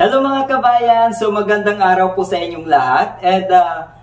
Hello mga kabayan! So magandang araw po sa inyong lahat. And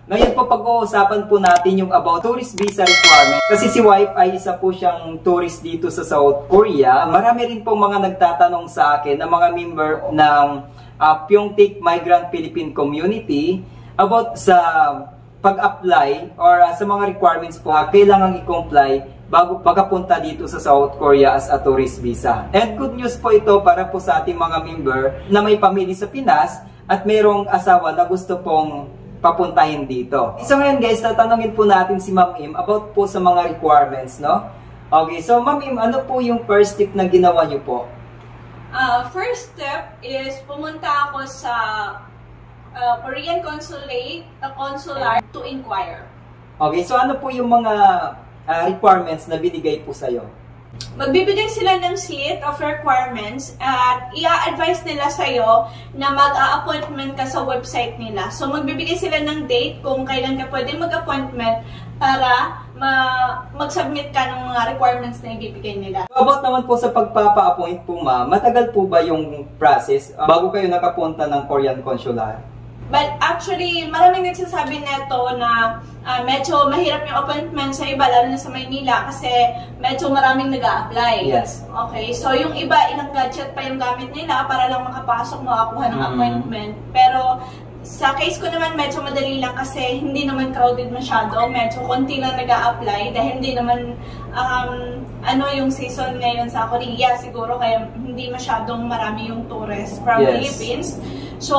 ngayon po pag-uusapan po natin yung about tourist visa requirement. Kasi si wife ay isa po siyang tourist dito sa South Korea. Marami rin po mga nagtatanong sa akin na mga member ng Pyeongtaek Migrant Philippine Community about sa pag-apply or sa mga requirements po kailangan i-comply bago pagkapunta dito sa South Korea as a tourist visa. And good news po ito para po sa ating mga member na may pamilya sa Pinas at mayroong asawa na gusto pong papuntahin dito. So ngayon guys, tatanungin po natin si Ma'am Im about po sa mga requirements, no? Okay, so Ma'am Im, ano po yung first step na ginawa niyo po? First step is pumunta ako sa Korean consular to inquire. Okay, so ano po yung mga requirements na binigay po sa'yo? Magbibigay sila ng slate of requirements at i-advise nila sa'yo na mag-a-appointment ka sa website nila. So magbibigay sila ng date kung kailan ka pwede mag-appointment para mag-submit ka ng mga requirements na ibibigay nila. So about naman po sa pagpapa-appoint po ma'am, matagal po ba yung process bago kayo nakapunta ng Korean consular? But actually, maraming nagsasabi neto na medyo mahirap yung appointment sa iba, lalo na sa Maynila, kasi medyo maraming nag-a-apply. Yes. Okay, so yung iba, ilang gadget pa yung gamit nila para lang makapasok, makakuha ng appointment. Pero sa case ko naman, medyo madali lang kasi hindi naman crowded masyado. Medyo konti lang nag-a-apply dahil hindi naman yung season ngayon sa Korea siguro, kaya hindi masyadong marami yung tourists from Philippines. So,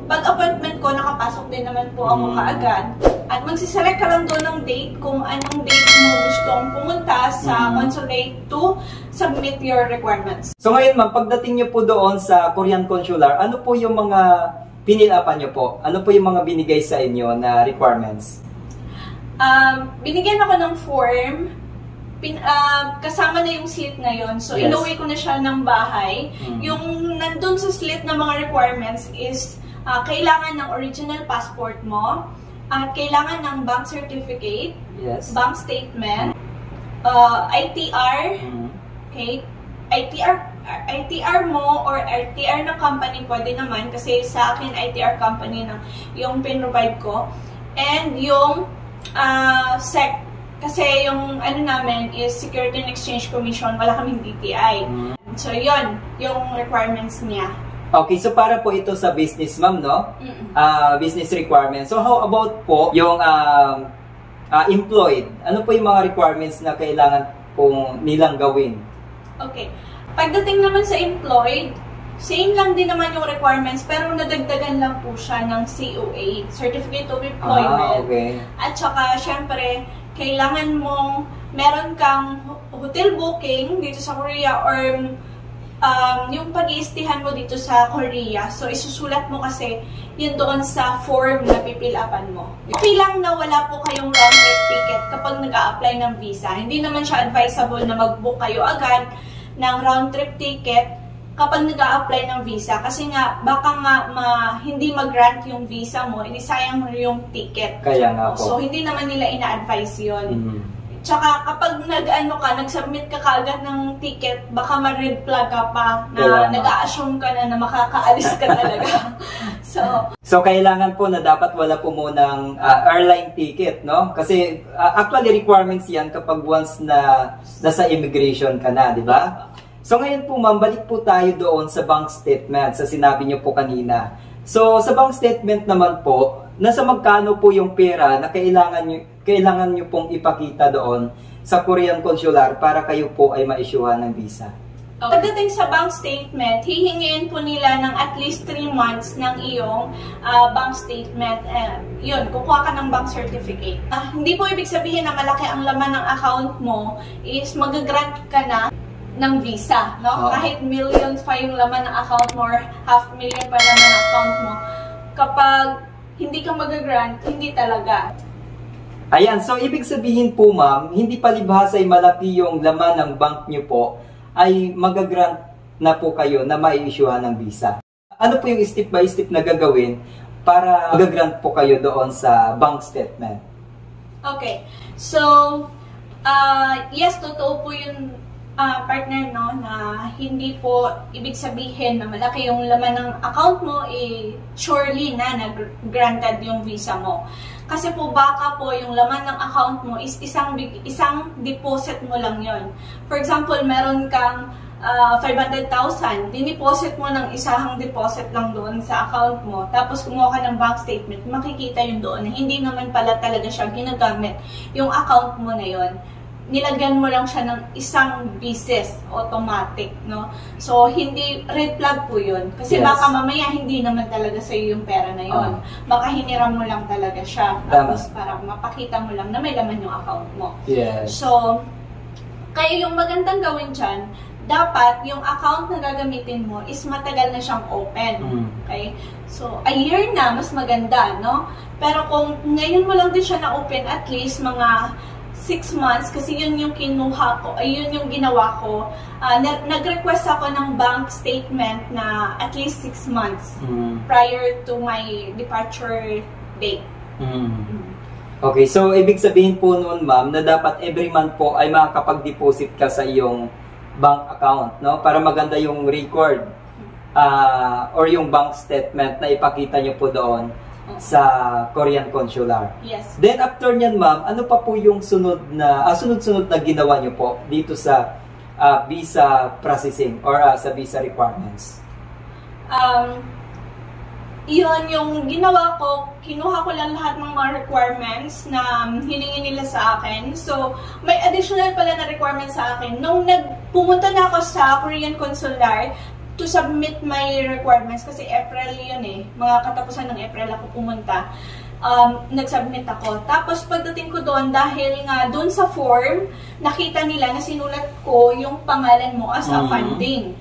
pag-appointment ko, nakapasok din naman po ako kaagad. At magsiselect ka lang doon ng date kung anong date mo gustong pumunta sa consulate to submit your requirements. So ngayon ma'am, pagdating niyo po doon sa Korean consular, ano po yung mga pinilapan niyo po? Ano po yung mga binigay sa inyo na requirements? Binigyan ako ng form. Kasama na yung slate na yon. So, inuwi ko na siya ng bahay. Yung nandun sa slate na mga requirements is kailangan ng original passport mo, at kailangan ng bank certificate, bank statement, ITR, okay? ITR mo or ITR ng company pwede naman kasi sa akin ITR company na yung pin-provide ko, and yung SEC. Kasi yung ano namin is Security and Exchange Commission, wala kaming DTI. So yun, yung requirements niya. Okay, so para po ito sa business ma'am, no? Business requirements. So how about po yung employed? Ano po yung mga requirements na kailangan po nilang gawin? Okay. Pagdating naman sa employed, same lang din naman yung requirements, pero nadagdagan lang po siya ng COA, Certificate of Employment. At saka, syempre, kailangan mong meron kang hotel booking dito sa Korea or yung pag-iistihan mo dito sa Korea. So, isusulat mo kasi yun doon sa form na pipilapan mo. Okay lang na wala po kayong round-trip ticket kapag nag-a-apply ng visa. Hindi naman siya advisable na mag-book kayo agad ng round-trip ticket kapag nag-a-apply ng visa. Kasi nga, baka nga hindi mag-grant yung visa mo, hindi sayang yung ticket. Kaya nga po. So, hindi naman nila ina-advise yun. Tsaka, kapag nag-submit ka kaagad ng ticket, baka ma-red flag ka pa na nag-a-assume ka na makakaalis ka talaga. So, kailangan po na dapat wala po munang airline ticket, no? Kasi, actually, requirements yan kapag once na nasa immigration ka na, di ba? So ngayon po ma'am, balik po tayo doon sa bank statement sa sinabi niyo po kanina. So sa bank statement naman po, nasa magkano po yung pera na kailangan niyo pong ipakita doon sa Korean consular para kayo po ay ma-issuehan ng visa? Pagdating sa bank statement, hihingin po nila ng at least 3 months ng iyong bank statement. Yun, kukuha ka ng bank certificate. Hindi po ibig sabihin na malaki ang laman ng account mo is mag-grant ka na ng visa, no? Kahit millions pa yung laman ng account mo or $500,000 pa laman ng account mo, kapag hindi ka mag-grant, hindi talaga. Ayan, so ibig sabihin po ma'am, hindi palibhasa ay malaki yung laman ng bank nyo po, ay mag-grant na po kayo na mai-issuehan ng visa. Ano po yung step by step na gagawin para mag-grant po kayo doon sa bank statement? Okay, so yes, totoo po yun partner, no, na hindi po ibig sabihin na malaki yung laman ng account mo, surely na granted yung visa mo. Kasi po baka po yung laman ng account mo is isang deposit mo lang yon. For example, meron kang 500,000, diniposit mo ng isang deposit lang doon sa account mo, tapos kumuha ka ng bank statement, makikita yun doon na hindi naman pala talaga siya ginagamit yung account mo na yon. Nilagyan mo lang siya ng isang business, automatic, no? So, hindi, red flag po yun. Kasi baka mamaya hindi naman talaga sa'yo yung pera na yun. Baka hiniram mo lang talaga siya. Tapos parang mapakita mo lang na may laman yung account mo. Yes. So, kaya yung magandang gawin dyan, dapat yung account na gagamitin mo is matagal na siyang open. Okay? So, a year na, mas maganda, no? Pero kung ngayon mo lang din siya na-open, at least mga 6 months, kasi yun yung kinuha ko, yun yung ginawa ko. Nag-request ako ng bank statement na at least 6 months prior to my departure date. Okay, so ibig sabihin po noon, ma'am, na dapat every month po ay makakapag-deposit ka sa iyong bank account, no? Para maganda yung record or yung bank statement na ipakita nyo po doon sa Korean Consular. Yes. Then after nyan, ma'am, ano pa po yung sunod-sunod na ginawa nyo po dito sa visa processing or sa visa requirements? Yun yung ginawa ko, kinuha ko lang lahat ng mga requirements na hiningi nila sa akin. So, may additional pala na requirements sa akin. Nung pumunta na ako sa Korean Consular to submit my requirements, kasi April yun mga katapusan ng April ako pumunta, nag-submit ako. Tapos pagdating ko doon, dahil nga doon sa form, nakita nila na sinulat ko yung pangalan mo as a funding.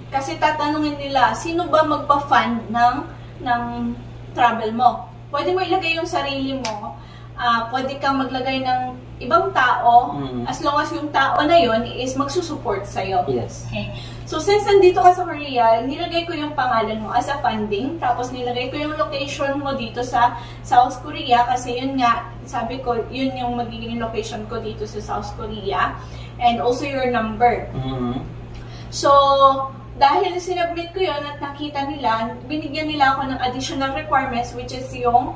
Kasi tatanungin nila, sino ba magpa-fund ng travel mo? Pwede mo ilagay yung sarili mo, pwede kang maglagay ng ibang tao, as long as yung tao na yun is magsusupport sa'yo. Yes. Okay. So, since nandito ka sa Korea, nilagay ko yung pangalan mo as a funding, tapos nilagay ko yung location mo dito sa South Korea, kasi yun nga, sabi ko, yun yung magiging location ko dito sa South Korea, and also your number. So, dahil sinubmit ko yun at nakita nila, binigyan nila ako ng additional requirements, which is yung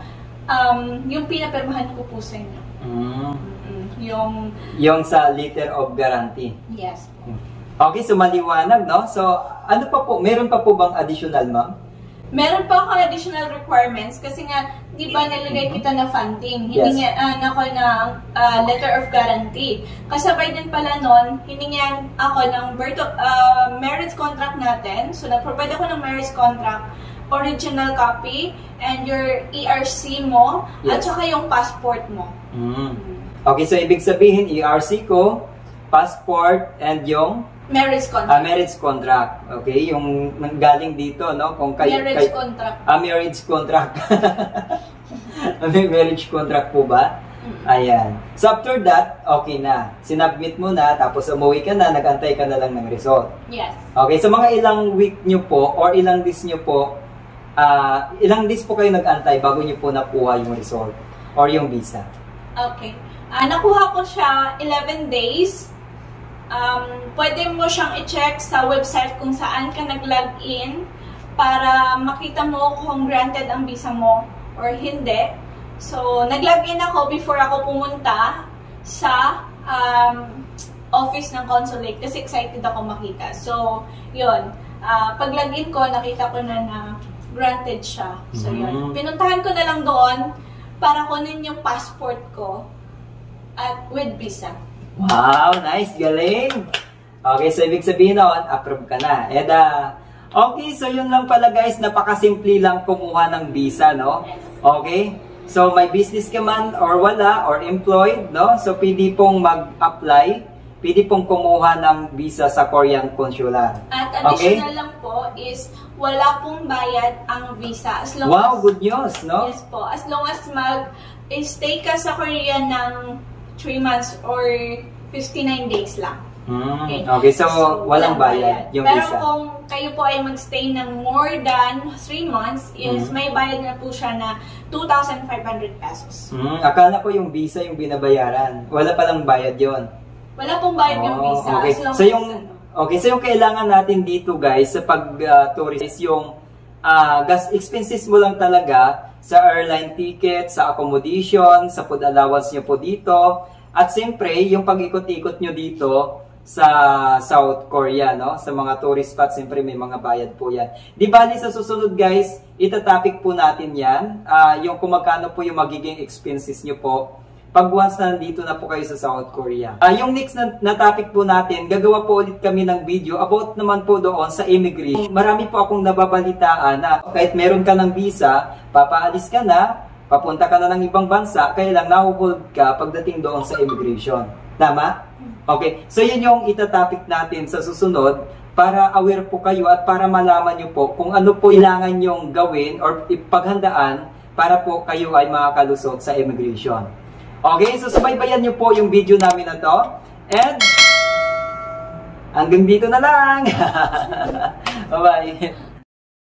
pinapirmahan ko po sa inyo. Yung sa letter of guarantee. Yes. Okay, so maliwanag, no? So, ano pa po? Meron pa po bang additional, ma'am? Meron pa ako additional requirements kasi nga, di ba nilagay kita na funding? Hiningian ako ng letter of guarantee. Kasabay din pala nun, hiningian ako ng marriage contract natin. So, nag-provide ako ng marriage contract, original copy, and your ERC mo, at saka yung passport mo. Okay, so ibig sabihin, ERC ko, passport, and yung marriage contract. Marriage contract. Okay, yung nanggaling dito, no? Kung marriage contract. Marriage contract. May marriage contract po ba? Ayan. So after that, okay na. Sinubmit mo na, tapos umuwi ka na, nag-antay ka na lang ng result. Yes. Okay, so mga ilang week nyo po, or ilang days nyo po, ilang days po kayo nag-antay bago nyo po nakuha yung result, or yung visa? Okay. Nakuha ko siya 11 days. Pwede mo siyang i-check sa website kung saan ka nag-login para makita mo kung granted ang visa mo or hindi. So, nag-login ako before ako pumunta sa office ng consulate kasi excited ako makita. So, yun. Pag-login ko, nakita ko na granted siya. So, yun. Pinuntahan ko na lang doon para kunin yung passport ko at with visa. Wow, nice, galing. Okay, so ibig sabihin noon, approve ka na. Okay, so yun lang pala guys, napakasimple lang kumuha ng visa, no? Okay, so may business ka man or wala, or employed, no? So pwede pong mag-apply, pwede pong kumuha ng visa sa Korean Consular. At additional lang po is, wala pong bayad ang visa. As long good news, no? Yes po, as long as mag-stay ka sa Korea ng 3 months or 59 days lang. Okay, so walang bayad yung Pero visa. kung kayo po ay magstay ng more than 3 months, is may bayad na po siya na 2,500 pesos. Akala ko yung visa yung binabayaran. Wala palang bayad yon. Wala pong bayad yung visa. Okay. As long as, So yung kailangan natin dito guys sa pag-tourist is yung gas expenses mo lang talaga sa airline ticket, sa accommodation, sa food allowance nyo po dito. At siyempre, yung pag-ikot-ikot nyo dito sa South Korea, no? Sa mga tourist spots, siyempre may mga bayad po yan. Di bali sa susunod guys, itatopic po natin yan. Yung kung magkano po yung magiging expenses nyo po pag once na nandito na po kayo sa South Korea. Yung next na topic po natin, gagawa po ulit kami ng video about naman po doon sa immigration. Marami po akong nababalitaan na kahit meron ka ng visa, papaalis ka na, papunta ka na ng ibang bansa, kaya lang nahuhold ka pagdating doon sa immigration. Tama? Okay. So yun yung itatopic natin sa susunod para aware po kayo at para malaman nyo po kung ano po kailangan nyong gawin or ipaghandaan para po kayo ay makakalusot sa immigration. Okay, so subaybayan nyo po yung video namin na to. And hanggang dito na lang. Bye-bye.